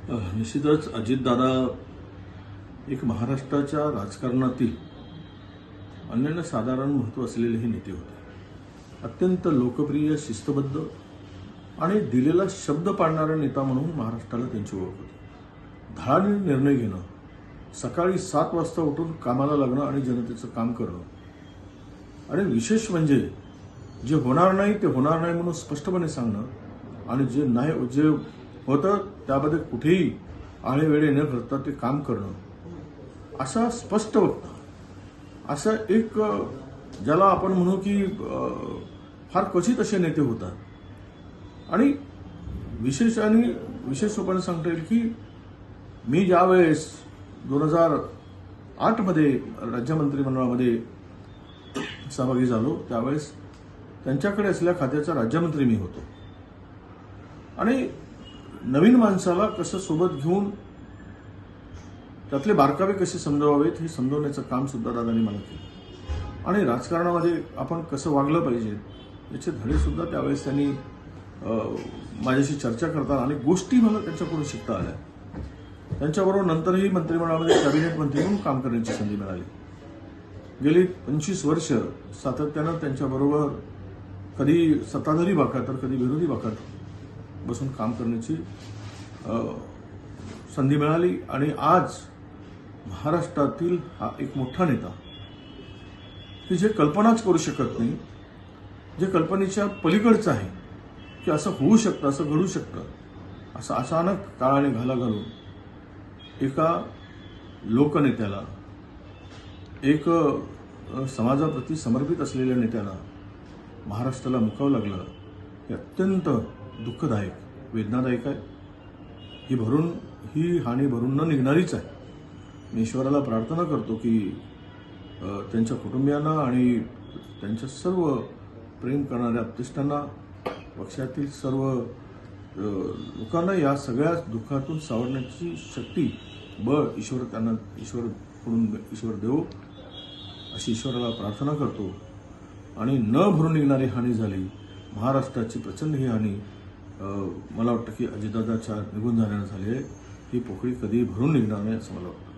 निश्चितच अजितदादा एक महाराष्ट्राच्या राजकारणातील अनन्यसाधारण महत्त्व असलेले हे नेते होते. अत्यंत लोकप्रिय, शिस्तबद्ध आणि दिलेला शब्द पाळणारा नेता म्हणून महाराष्ट्राला त्यांची ओळख होती. धडाडीने निर्णय घेणं, सकाळी 7 वाजता उठून कामाला लागणं आणि जनतेचं काम करणं आणि विशेष म्हणजे जे होणार नाही ते होणार नाही म्हणून स्पष्टपणे सांगणं आणि जे होतं त्यामध्ये कुठेही आळेवेळे न करता ते काम करणं, असा स्पष्ट वक्ता, असं एक ज्याला आपण म्हणू की फार क्वचित असे नेते होतात. आणि विशेष रूपाने सांगता येईल की मी ज्यावेळेस 2008 मध्ये राज्य मंत्रिमंडळामध्ये सहभागी झालो त्यावेळेस त्यांच्याकडे असलेल्या खात्याचा राज्यमंत्री मी होतो. आणि नवीन माणसाला कसं सोबत घेऊन त्यातले बारकावे कसे समजवावेत हे समजवण्याचं काम सुद्धा दादांनी मला केलं. आणि राजकारणामध्ये आपण कसं वागलं पाहिजे याचे धडे सुद्धा त्यावेळेस त्यांनी माझ्याशी चर्चा करताना अनेक गोष्टी मला त्यांच्याकडून शिकता आल्या. त्यांच्याबरोबर नंतरही मंत्रिमंडळामध्ये कॅबिनेट मंत्री म्हणून काम करण्याची संधी मिळाली. गेली 25 वर्ष सातत्यानं त्यांच्याबरोबर कधी सत्ताधारी बाकात तर कधी विरोधी बाकात बसून काम करण्याची संधी मिळाली. आणि आज महाराष्ट्रातील हा एक मोठा नेता की जे कल्पनाच करू शकत नाही, जे कल्पनेच्या पलीकडचं आहे की असं होऊ शकतं, असं घडू शकतं, असं अचानक काळाने घाला घालून एका लोकनेत्याला, एक समाजाप्रती समर्पित असलेल्या नेत्याला महाराष्ट्राला मुकावं लागलं हे अत्यंत दुःखदायक, वेदनादायक आहे. ही हानी भरून न निघणारीच आहे. मी ईश्वराला प्रार्थना करतो की त्यांच्या कुटुंबियांना आणि त्यांच्या सर्व प्रेम करणाऱ्या आप्तेष्टांना, पक्षातील सर्व लोकांना या सगळ्या दुःखातून सावरण्याची शक्ती, बळ ईश्वर देवो अशी ईश्वराला प्रार्थना करतो. आणि न भरून निघणारी हानी झाली, महाराष्ट्राची प्रचंड ही हानी मला वाटतं की अजितदादाच्या निघून जाण्यानं झाली आहे. ही पोकळी कधी भरून निघणार नाही असं मला वाटतं.